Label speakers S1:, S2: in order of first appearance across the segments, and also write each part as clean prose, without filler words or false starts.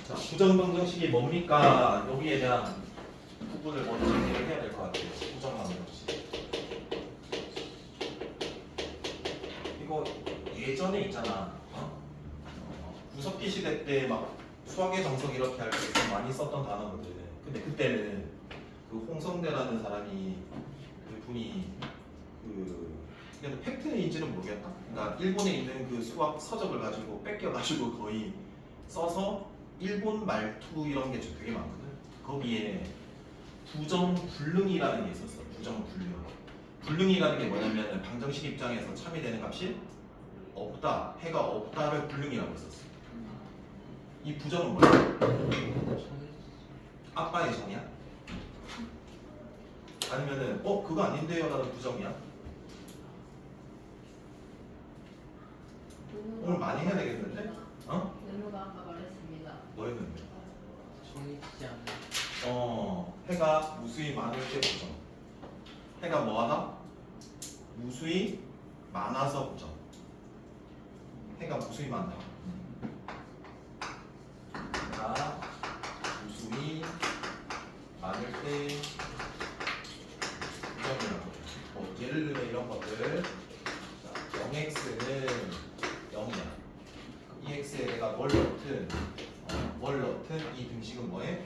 S1: 자, 부정방정식이 뭡니까? 여기에 대한 부분을 먼저 정리를 해야 될 것 같아요. 부정방정식. 이거 예전에 있잖아. 구석기 시대 때 막 수학의 정석 이렇게 할 때 좀 많이 썼던 단어거든. 근데 그때는 그 홍성대라는 사람이 그 분이 근데 팩트인지는 모르겠다. 그러니까 일본에 있는 그 수학 서적을 가지고 뺏겨가지고 거의 써서 일본 말투 이런 게 되게 많거든. 거기에 부정불능이라는 게 있었어. 부정불능. 불능이라는 게 뭐냐면 방정식 입장에서 참이 되는 값이 없다, 해가 없다를 불능이라고 했었어. 이 부정은 뭐야? 아빠의 정이야? 아니면은 그거 아닌데요? 라는 부정이야? 오늘 많이 해야 되겠는데?
S2: 의무가 아까 말했습니다.
S1: 뭐였는데?
S3: 정해지지 않아요.
S1: 해가 무수히 많을 때 부정. 해가 뭐하다? 무수히 많아서 부정. 해가 무수히 많다. 해가 무수히 많을 때 부정이라고. 예를 들면 이런 것들. 0x는 0이야. 이 x에 내가 뭘 넣든 이 등식은 뭐해?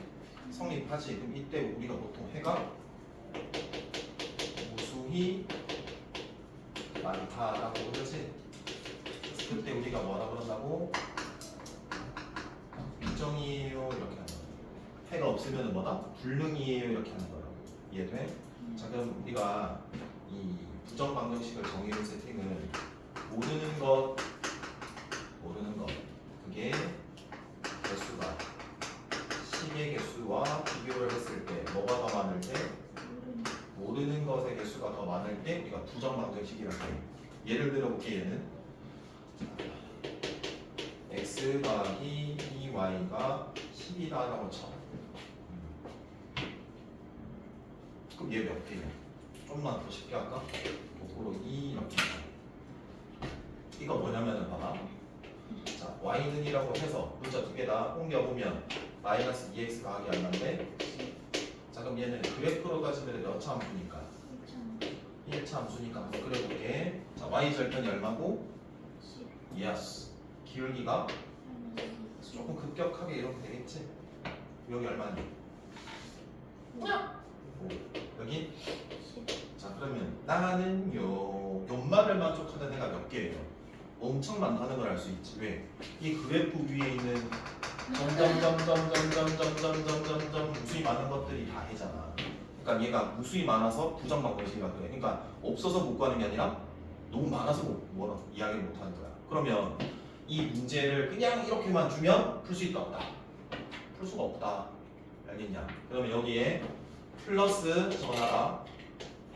S1: 성립하지. 그럼 이때 우리가 보통 해가 무수히 많다라고 그러지. 그래서 그때 우리가 뭐라 그런다고? 부정이에요 이렇게 하는 거야. 해가 없으면 뭐다? 불능이에요 이렇게 하는 거라고. 이해돼? 자, 그럼 우리가 이 부정 방정식을 정의로 세팅은 모르는 것 그게 개수가 10의 개수와 비교를 했을 때 뭐가 더 많을 때 모르는 것의 개수가 더 많을 때 우리가 부정 방정식이라고 해. 예를 들어 볼게. 얘는 x 더하기 2y가 10이다라고 쳐. 그럼 얘 몇 개야? 좀만 더 쉽게 할까? 거꾸로 2 이렇게. 이거 뭐냐면은 봐봐. 자, y는이라고 해서 문자 두 개 다 옮겨보면 마이너스 2x 더하기 얼마인데? 자, 그럼 얘는 그래프로 따지면 몇 차 함수니까? 1차 함수니까 한번 그려볼게. 자, y 절편이 얼마고? 예스. 기울기가 조금 급격하게 이렇게 되겠지? 여기 얼마니? 5. 여기? 자, 그러면 나는요 연말을 만족하는 애가 몇 개예요? 엄청 많다는 걸 알 수 있지. 왜? 이 그래프 위에 있는 점점점점점점점점점점 무수히 많은 것들이 다 해잖아. 그러니까 얘가 무수히 많아서 부정 방정식이라 그래. 그러니까 없어서 못 구하는 게 아니라 너무 많아서 뭐라 이야기를 못 하는 거야. 그러면 이 문제를 그냥 이렇게만 주면 풀 수 있다 없다? 풀 수가 없다. 알겠냐? 그러면 여기에 플러스 전화가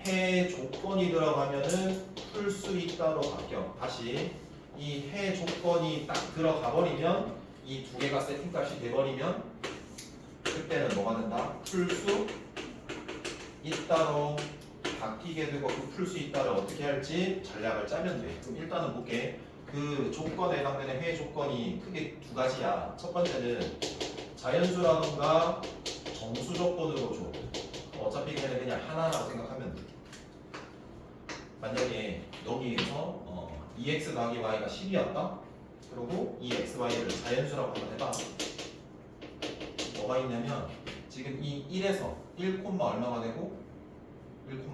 S1: 해 조건이 들어가면은 풀 수 있다로 바뀌어. 다시 이 해 조건이 딱 들어가 버리면 이 두 개가 세팅값이 돼버리면 그때는 뭐가 된다? 풀 수 있다로 바뀌게 되고 그 풀 수 있다를 어떻게 할지 전략을 짜면 돼. 그럼 일단은 볼게. 그 조건에 해당되는 해 조건이 크게 두 가지야. 첫 번째는 자연수라던가 정수 조건으로 줘. 어차피 걔는 그냥 하나라고 생각하면 돼. 만약에 여기에서 2x 더하기 y가 10이었다? 그리고 이 xy를 자연수라고 한번 해봐. 뭐가 있냐면 지금 이 1에서 1, 얼마가 되고 1,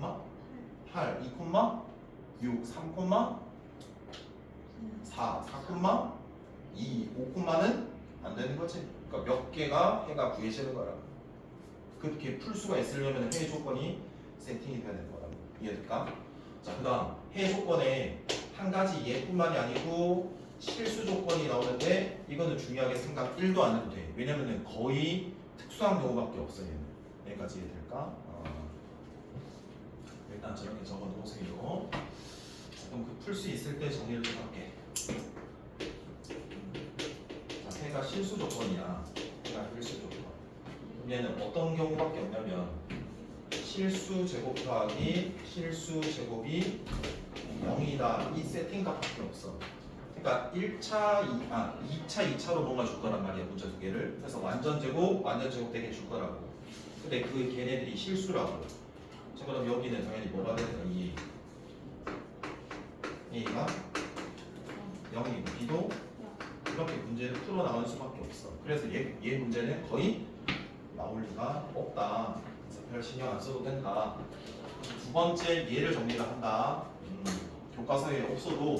S1: 8, 2, 6, 3, 4, 4, 2, 5는 안 되는 거지. 그러니까 몇 개가 해가 구해지는 거라고. 그렇게 풀 수가 있으려면 해 조건이 세팅이 돼야 되는 거라고. 이해될까? 자, 그 다음 해 조건에 한 가지 예뿐만이 아니고 실수 조건이 나오는데 이거는 중요하게 생각 1도 안 해도 돼. 왜냐면은 거의 특수한 경우밖에 없어. 얘는 여기까지 이해될까? 일단 저렇게 적어 놓으세요. 그럼 그 풀 수 있을 때 정리를 좀 할게. 자, 해가 실수 조건이야. 해가 실수 조건. 그럼 얘는 어떤 경우밖에 없냐면 실수 제곱 더하기 실수 제곱이 0이다. 이 세팅값밖에 없어. 그러니까 2차 2차로 뭔가 줄 거란 말이야 문자 두 개를. 그래서 완전 제곱 되게 줄 거라고. 근데 그 걔네들이 실수라고. 자 그럼 여기는 당연히 뭐가 되는 거야? A가 0이고 B도 이렇게 문제를 풀어 나올 수밖에 없어. 그래서 얘 문제는 거의 나올 리가 없다. 그래서 별 신경 안 써도 된다. 두 번째 얘를 정리를 한다. 교과서에 없어도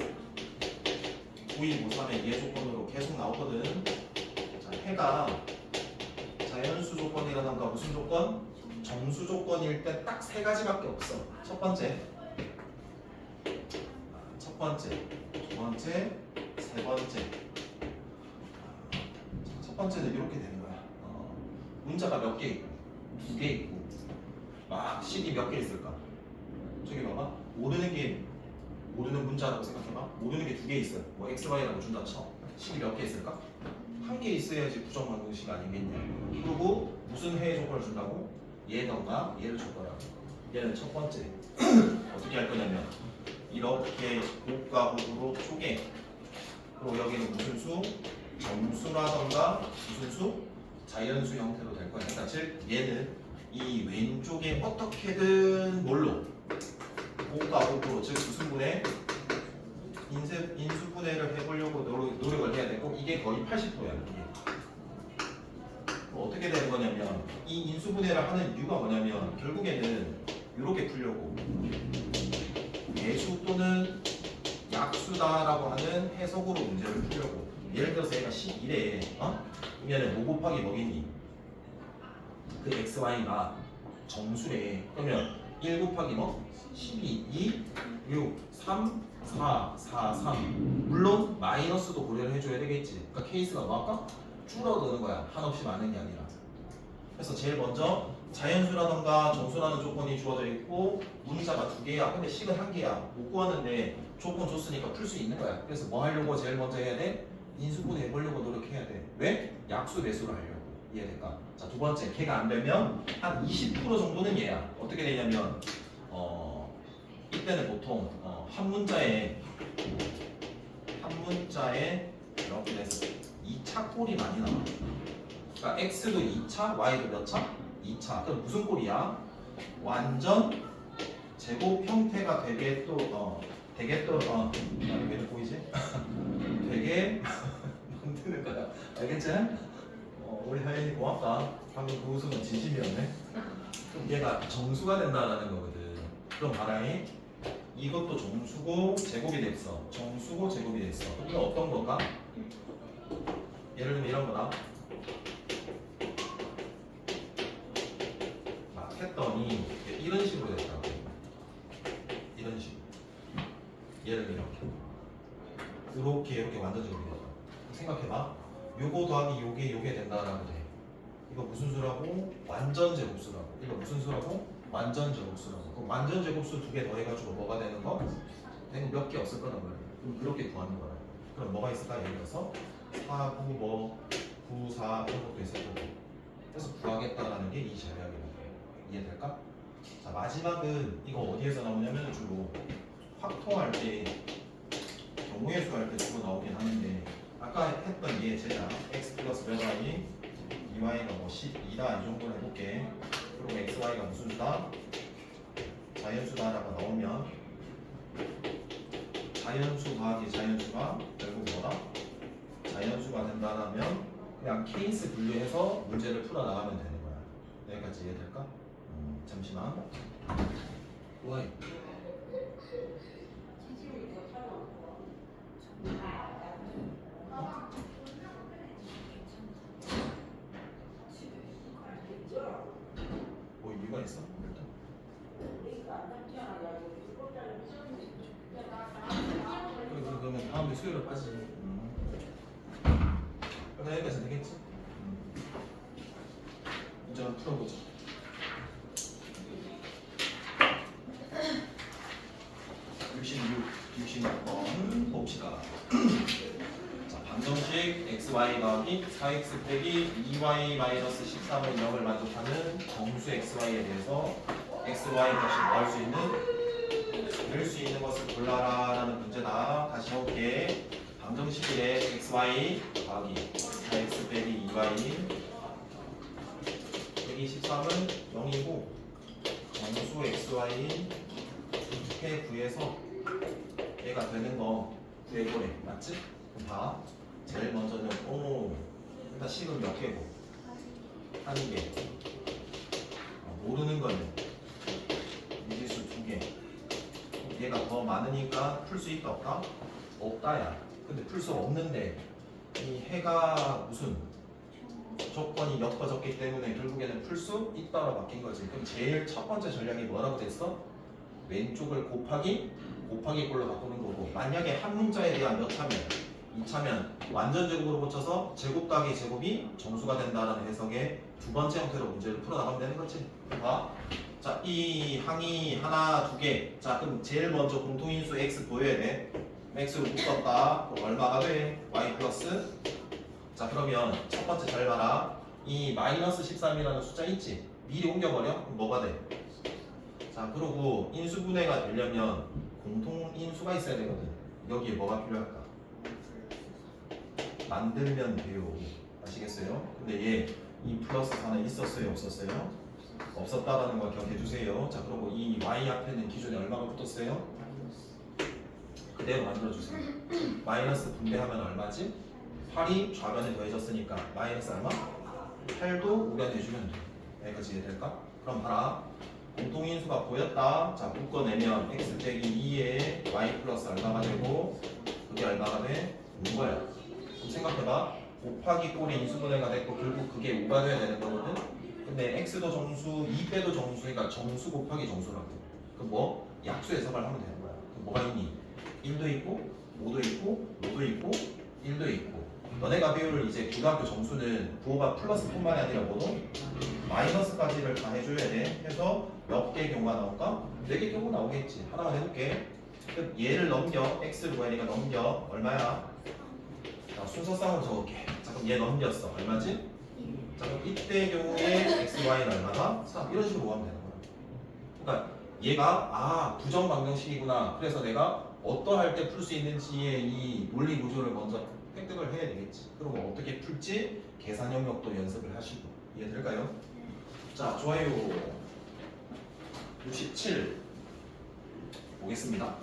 S1: 9253의 얘 조건으로 계속 나오거든. 자, 해가 자연수 조건이라던가 무슨 조건? 정수 조건일 때 딱 세 가지밖에 없어. 첫 번째, 두 번째, 세 번째. 첫 번째는 이렇게 되는 거야. 문자가 몇 개 있고, 두 개 있고, 막 식이 몇 개 있을까? 저기 봐봐. 모르는 문자라고 생각해봐. 모르는 게 두 개 있어. 뭐 x, y라고 준다 쳐. 식이 몇 개 있을까? 한 개 있어야지 부정방정식 아니겠냐. 그리고 무슨 해의 조건을 준다고? 얘던가 얘를 줄 거라고. 얘는 첫 번째. 어떻게 할 거냐면 이렇게 곱과 곱으로 쪼개. 그리고 여기는 무슨 수? 정수라던가 무슨 수? 자연수 형태로 될 거야. 그러니까 즉 얘는 이 왼쪽에 어떻게든 뭘로? 곱과 곱으로 즉 무슨 분해? 인수분해를 해보려고 노력을 해야 되고 이게 거의 80%야. 이게. 어떻게 되는 거냐면 이 인수분해를 하는 이유가 뭐냐면 결국에는 이렇게 풀려고 예수 또는 약수다라고 하는 해석으로 문제를 풀려고. 예를 들어서 얘가 11에 그러면 5 곱하기 뭐겠니? 그 xy가 정수래. 그러면 1 곱하기 뭐? 12, 2, 6, 3, 4, 4, 3. 물론 마이너스도 고려를 해줘야 되겠지. 그러니까 케이스가 뭐 할까? 줄어드는 거야. 한없이 많은 게 아니라. 그래서 제일 먼저 자연수라던가 정수라는 조건이 주어져 있고 문자가 두 개야. 근데 식은 한 개야. 못 구하는데 조건 줬으니까 풀 수 있는 거야. 그래서 뭐 하려고 제일 먼저 해야 돼? 인수분해 해보려고 노력해야 돼. 왜? 약수 배수를 하려고. 이해될까? 자, 두 번째. 걔가 안 되면 한 20% 정도는 얘야. 어떻게 되냐면 이때는 보통 한 문자에 이렇게 돼서 2차 꼴이 많이 나와. 그러니까 x도 2차, y도 몇 차? 2차. 그럼 무슨 꼴이야? 완전 제곱 형태가 되게 왜 보이지? 되게 만드는 거야. 알겠지? 우리 하연이 고맙다. 방금 그 웃음은 진심이었네. 그럼 얘가 정수가 된다라는 거거든. 그럼 봐라잉. 이것도 정수고 제곱이 됐어. 정수고 제곱이 됐어. 이거 어떤 건가? 예를 들면 이런 거다. 막 했더니 이런 식으로 됐다고. 이런 식으로. 얘를 이렇게 완전 제곱이 됐다. 생각해봐. 요거 더하기 요게 된다라고 돼. 이거 무슨 수라고? 완전 제곱수라고. 이거 무슨 수라고? 완전 제곱수라고. 그럼 완전 제곱수 두 개 더해가지고 뭐가 되는 거? 몇 개 없을 거란 말이야. 그럼 그렇게 구하는 거야. 그럼 뭐가 있을까? 예를 들어서 4, 9, 9, 4 이런 것도 있을 거고. 그래서 구하겠다라는 게 이 전략이라는 거예요. 이해될까? 자, 마지막은 이거 어디에서 나오냐면 주로 확통할 때 경우의 수 할 때 주로 나오긴 하는데 아까 했던 게 제가 x 플러스 몇 y 2y가 뭐 12다 이 정도로 해볼게. 그리고 xy가 무슨 수다? 자연수다라고 나오면 자연수 더하기 자연수가 결국 뭐다? 자연수가 된다라면 그냥 케이스 분류해서 문제를 풀어 나가면 되는 거야. 여기까지 이해될까? 잠시만. y 뭐 이유가 있어? 일단. 그러면 다음에 수요일에 빠지지. 그래 여기까지 되겠지? 문제 한번 풀어보자. (66) 번 봅시다. 자, 방정식 xy 더하기 4x 빼기 2y 마이너스 13은 0을 만족하는 정수 xy에 대해서 xy 다시 뭐 할 수 있는 될 수 있는 것을 골라라 라는 문제다. 다시 해볼게. 방정식 1에 xy 더하기 4x 빼기 2y 빼기 13은 0이고 정수 xy 해 구해서 얘가 되는 거 구해보래. 맞지? 그럼 봐. 제일 먼저는 일단 식은 몇 개고? 한 개. 모르는 거는 미지수 2개. 얘가 더 많으니까 풀 수 있다 없다? 없다야. 근데 풀 수 없는데 이 해가 무슨 조건이 엮어졌기 때문에 결국에는 풀 수 있다로 바뀐 거지. 그럼 제일 첫 번째 전략이 뭐라고 됐어? 왼쪽을 곱하기 꼴로 바꾸는 거고, 만약에 한 문자에 대한 몇 차면 2차면 완전 제곱으로 고쳐서 제곱 더하기 제곱이 정수가 된다라는 해석의 두 번째 형태로 문제를 풀어나가면 되는 거지. 봐. 자, 이 항이 하나, 두 개. 자, 그럼 제일 먼저 공통인수 x 보여야 돼. x로 묶었다. 그럼 얼마가 돼? y 플러스. 자, 그러면 첫 번째 잘 봐라. 이 마이너스 13이라는 숫자 있지? 미리 옮겨버려? 그럼 뭐가 돼? 자, 그리고 인수분해가 되려면 공통인수가 있어야 되거든. 여기에 뭐가 필요할까? 만들면 돼요. 아시겠어요? 근데 얘 이 플러스 4는 있었어요? 없었어요? 없었다라는 걸 기억해 주세요. 자, 그리고 이 y 앞에는 기존에 얼마가 붙었어요? 그대로 만들어주세요. 마이너스 분배하면 얼마지? 8이 좌변에 더해졌으니까 마이너스 얼마? 8도 우변해주면 돼. 여기까지 이해될까? 그럼 봐라. 공통인수가 보였다. 자, 묶어내면 x 빼기 2에 y 플러스 얼마가 되고, 그게 얼마가 돼? 5거야. 그럼 생각해봐. 곱하기 꼴이 인수분해가 됐고 결국 그게 5가 돼야 되는 거거든. 근데 x도 정수, 2빼도 정수니까 정수 곱하기 정수라고. 그럼 뭐? 약수 해석을 하면 되는 거야. 그럼 뭐가 있니? 1도 있고 5도 있고 5도 있고 1도 있고. 너네가 배울 이제 고등학교 정수는 부호가 플러스뿐만이 아니라 뭐도? 마이너스까지를 다 해줘야 돼. 해서 몇 개의 경우가 나올까? 4개 경우 나오겠지. 하나만 해볼게. 그럼 얘를 넘겨. x를 구하니까 넘겨. 얼마야? 자, 순서상으로 적을게. 자, 그럼 얘 넘겼어. 얼마지? 자, 그럼 이때 경우에 x, y는 얼마다? 3. 이런 식으로 구하면 되는 거야. 그러니까 얘가 부정 방정식이구나. 그래서 내가 어떠할 때 풀 수 있는지의 이 논리 구조를 먼저 획득을 해야 되겠지. 그리고 어떻게 풀지 계산 영역도 연습을 하시고. 이해될까요? 자, 좋아요. 67 보겠습니다.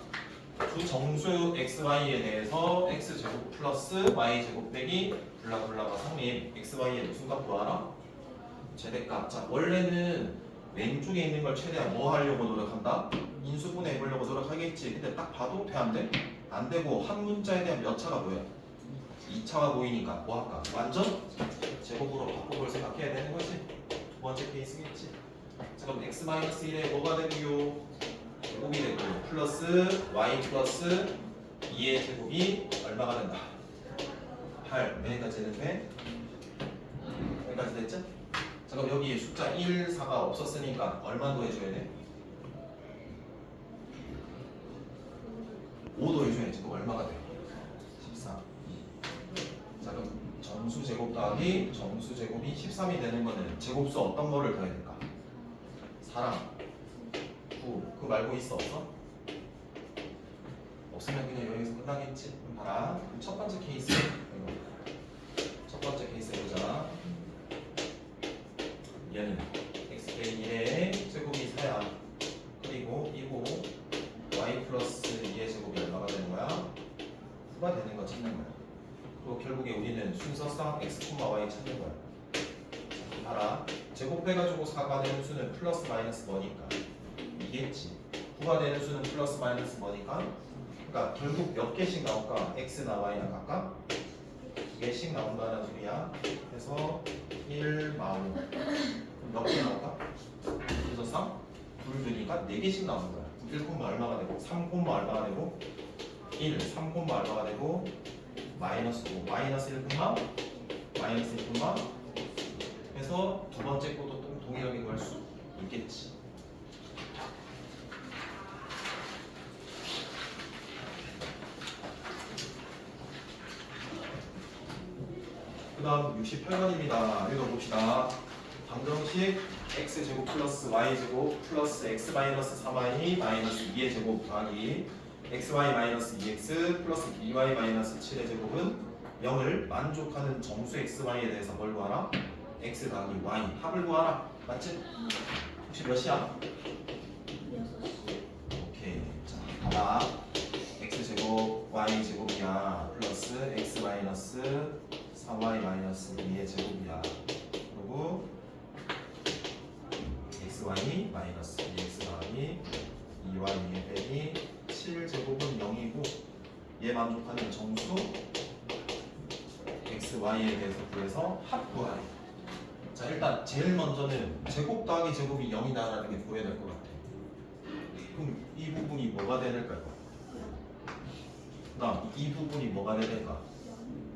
S1: 두 정수 xy에 대해서 x제곱 플러스 y제곱 빼기 블라블라가 성립. xy의 무슨 값 구하라? 최대값. 자, 원래는 왼쪽에 있는 걸 최대한 뭐 하려고 노력한다? 인수분해 해보려고 노력하겠지. 근데 딱 봐도 돼, 안 돼? 안 되고 한 문자에 대한 몇 차가 보여? 2차가 보이니까 뭐 할까? 완전 제곱으로 바꿔볼 생각해야 되는 거지. 두 번째 케이스겠지. 자, 그럼 x-1에 뭐가 되고요? 제곱이 되고 플러스 y 플러스 2의 제곱이 얼마가 된다? 8. 여기까지 되는데 여기까지 됐죠? 자, 그럼 여기 숫자 1, 4가 없었으니까 얼마 더 해줘야 돼? 5도 해줘야지. 그럼 얼마가 돼? 13. 자, 그럼 정수 제곱 더하기 정수 제곱이 13이 되는 거는 제곱수 어떤 거를 더해야 될까? 4랑 9. 그거 말고 있어 없어? 없으면 그냥 여기서 끝나겠지. 그럼 봐라. 그럼 첫 번째 케이스. 첫 번째 케이스 해보자. 얘는 x 빼기 1의 제곱이 4야. 그리고 이거 y 플러스 2의 제곱이 얼마가 되는 거야? 9가 되는 거 찾는 거야. 그리고 결국에 우리는 순서상 x, y 찾는 거야. 자, 봐라. 제곱해가지고 4가 되는 수는 플러스 마이너스 뭐니까? 이겠지. 9가 되는 수는 플러스 마이너스 뭐니까? 그러니까 결국 몇 개씩 나올까? x나 y나 각각? 2개씩 나온다는 소리야. 그래서 1, 마오. 몇 개 나올까? 순서상 둘 두니까 4개씩 나오는 거야. 1 콤마 얼마가 되고 3 콤마 얼마가 되고 1, 3 콤마 얼마가 되고 마이너스 5, 마이너스 1 콤마 마이너스 1 콤마 해서 두 번째 것도 동일하게 구할 수 있겠지. 그 다음 68번입니다. 읽어봅시다. 방정식 x제곱 플러스 y제곱 플러스 x 마이너스 3y 마이너스 2의 제곱 더하기 xy 마이너스 2x 플러스 by 마이너스 7의 제곱은 0을 만족하는 정수 xy에 대해서 뭘 구하라? x 더하기 y 합을 구하라. 맞지? 혹시 몇이야?
S2: 6시.
S1: 오케이. 자, 봐봐. x제곱 y제곱이야 플러스 x 마이너스 4y 마이너스 2의 제곱이야. 그리고 xy 마이너스 2x 더하기 2y 2의 빼기 7제곱은 0이고 얘 만족하는 정수 xy에 대해서 구해서 합 구하래. 자, 일단 제일 먼저는 제곱 더하기 제곱이 0이다라는 게 보여야 될 것 같아. 그럼 이 부분이 뭐가 돼야 될까요? 그다음 이 부분이 뭐가 돼야 될까?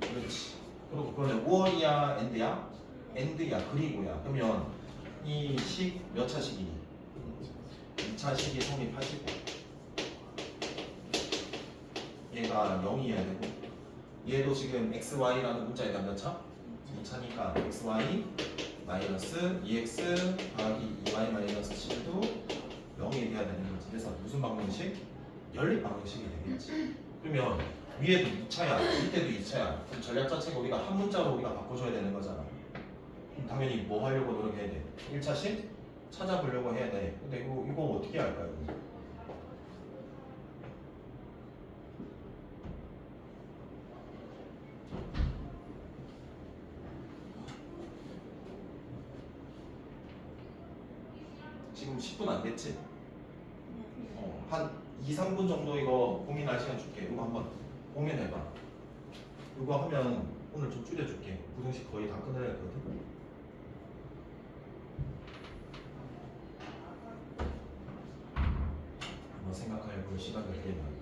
S1: 그렇지. 그리고 그러면 5원이야 엔드야? 엔드야 그리고야. 그러면 이 식 몇 차식이니? 2차식이 성립하시고 얘가 0이어야 되고 얘도 지금 xy라는 문자에다 몇 차? 2차니까 xy 마이너스 2x 더하기 2y 마이너스 7도 0이 돼야 되는 거지. 그래서 무슨 방정식? 연립 방정식이 되겠지. 그러면 위에도 2차야 밑에도 2차야. 그럼 전략 자체가 우리가 한 문자로 우리가 바꿔줘야 되는 거잖아. 그럼 당연히 뭐 하려고 노력해야 돼? 1차식 찾아보려고 해야 돼. 근데 이거 어떻게 할까요? 지금 10분 안 됐지? 한 2, 3분 정도 이거 고민할 시간 줄게. 이거 한번 고민해봐. 이거 하면 오늘 좀 줄여줄게. 부등식 거의 다 끝내야 되거든. 한번 생각해볼 시간을 드리면.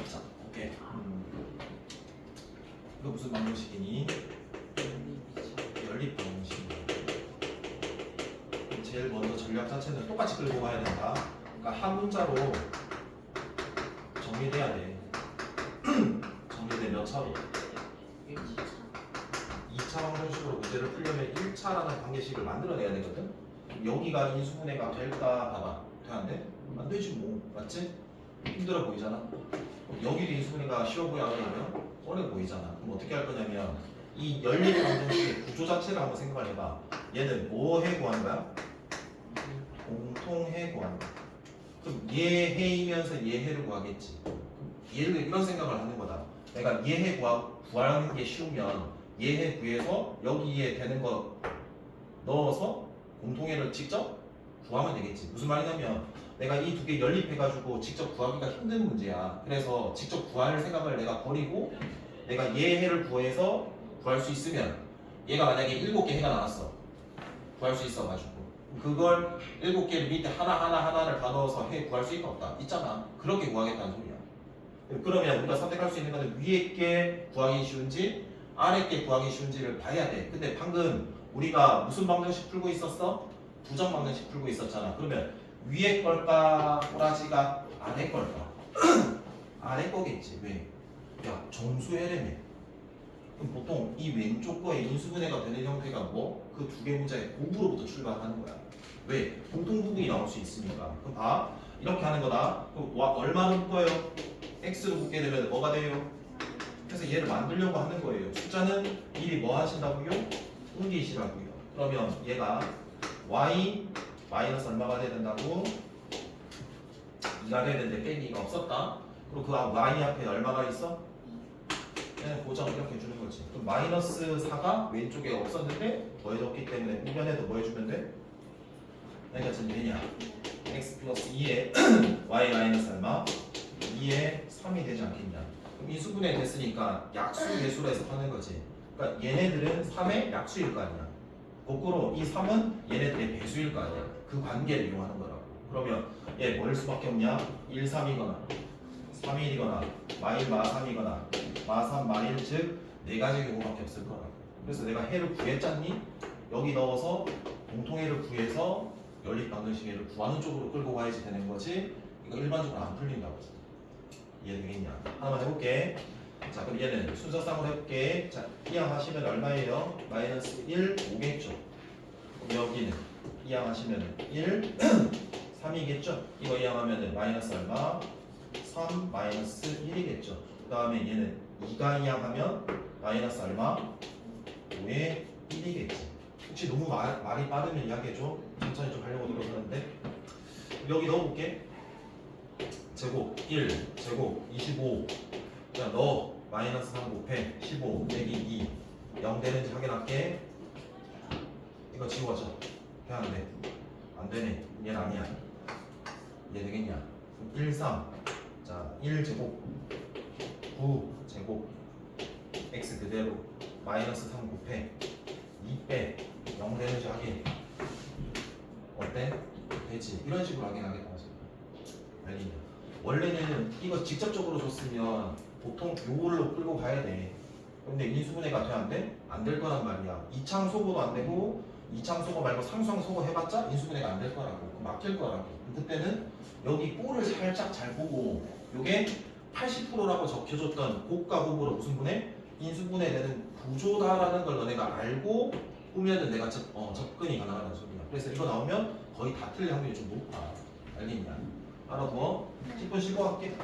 S1: 자, 오케이. 이거 무슨 방정식이니? 연립 방정식이야. 제일 먼저 전략 자체는 똑같이 끌고 가야 된다. 그러니까 한 문자로 정리돼야 돼. 정리돼 몇 차로? 2차 방정식으로 문제를 풀려면 1차라는 관계식을 만들어내야 되거든. 여기가 인수분해가 될까 봐봐. 돼 안 돼? 안 되지 뭐. 맞지? 힘들어 보이잖아. 여기도 인수분해가 쉬워 보여 어려우면 어려 보이잖아. 그럼 어떻게 할 거냐면 이 연립 방정식의 구조 자체를 한번 생각을 해봐. 얘는 뭐 해 구하는 거야? 공통해 구하는 거야. 그럼 얘 해이면서 얘 해를 구하겠지. 얘를 이런 생각을 하는 거다. 내가 얘 해 구하는 게 쉬우면 얘 해 구해서 여기에 되는 거 넣어서 공통해를 직접 구하면 되겠지. 무슨 말이냐면 내가 이 두 개 연립해가지고 직접 구하기가 힘든 문제야. 그래서 직접 구할 생각을 내가 버리고 내가 얘 해를 구해서 구할 수 있으면 얘가 만약에 7개 해가 나왔어. 구할 수 있어가지고 그걸 7개를 밑에 하나를 다 넣어서 해 구할 수 있다 없다? 있잖아. 그렇게 구하겠다는 소리야. 그러면 우리가 선택할 수 있는 거는 위에 게 구하기 쉬운지 아래 게 구하기 쉬운지를 봐야 돼. 근데 방금 우리가 무슨 방정식 풀고 있었어? 부정 방정식 풀고 있었잖아. 그러면 위에 걸까 꼬라지가 아래 걸까? 아래 거겠지. 왜? 야 정수해라며. 그럼 보통 이 왼쪽 거에 인수분해가 되는 형태가 뭐? 그 두 개 문자의 곱으로부터 출발하는 거야. 왜? 공통 부분이 나올 수 있으니까. 그럼 봐. 이렇게 하는 거다. 그럼 얼마로 묶어요? x로 묶게 되면 뭐가 돼요? 그래서 얘를 만들려고 하는 거예요. 숫자는 미리 뭐 하신다고요? 옮기시라고요. 그러면 얘가 y 마이너스 얼마가 돼야 된다고? 2가 돼야 되는데 빼기가 없었다. 그리고 그 y 앞에 얼마가 있어? 얘는 고정 이렇게 해주는 거지. 그럼 마이너스 4가 왼쪽에 없었는데 더해졌기 때문에 우변에도 뭐 해주면 돼? 그러니까 지금 되냐? x 플러스 2에 y 마이너스 얼마? 2에 3이 되지 않겠냐? 그럼 인수분해 됐으니까 약수 배수로 해서 하는 거지. 그러니까 얘네들은 3의 약수일 거 아니야. 거꾸로 이 3은 얘네들의 배수일 거 아니야. 그 관계를 이용하는 거라고. 그러면 얘 뭐일 수밖에 없냐? 1, 3이거나 3일이거나 마일 마 3이거나 마 3, 마 1, 즉 네 가지 경우밖에 없을 거라고. 그래서 내가 해를 구했잖니? 여기 넣어서 공통해를 구해서 연립방정식해를 구하는 쪽으로 끌고 가야지 되는 거지. 이거 일반적으로 안 풀린다고. 이해되겠냐? 하나만 해볼게. 자, 그럼 얘는 순서상으로 해볼게. 자, 이항하시면 얼마예요? 마이너스 1, 5겠죠. 그럼 여기는 이항하시면 1, 3이겠죠. 이거 이항하면 마이너스 얼마? 3, 마이너스 1이겠죠. 그 다음에 얘는 2가 이항하면 마이너스 얼마? 5에 1이겠지. 혹시 너무 말이 빠르면 이야기해줘. 천천히 좀 하려고 노력하는데. 여기 넣어볼게. 제곱 1, 제곱 25. 그냥 넣어. 마이너스 3 곱해 15 빼기 2 0 되는지 확인할게. 이거 지워져. 그냥 안 돼. 안 되네. 얘는 아니야. 이해 되겠냐? 1, 3. 자, 1 제곱 9 제곱 x 그대로 마이너스 3 곱해 2 빼 0 되는지 확인. 어때? 되지. 이런 식으로 확인하겠다는 소리야. 알겠냐? 원래는 이거 직접적으로 줬으면 보통 요걸로 끌고 가야 돼. 근데 인수분해가 돼? 안 돼? 안 될 거란 말이야. 이창 소거도 안 되고 이창 소거 말고 상수항 소거 해봤자 인수분해가 안 될 거라고. 막힐 거라고. 그때는 여기 꼴을 살짝 잘 보고 요게 80%라고 적혀줬던 곱과 곱으로 무슨 분해? 인수분해 되는 구조다라는 걸 너네가 알고 꾸면은 내가 접근이 가능하다는 소리야. 그래서 이거 나오면 거의 다 틀릴 확률이 좀 높아. 알겠냐? 알아두어. 10분 쉬고 갈게.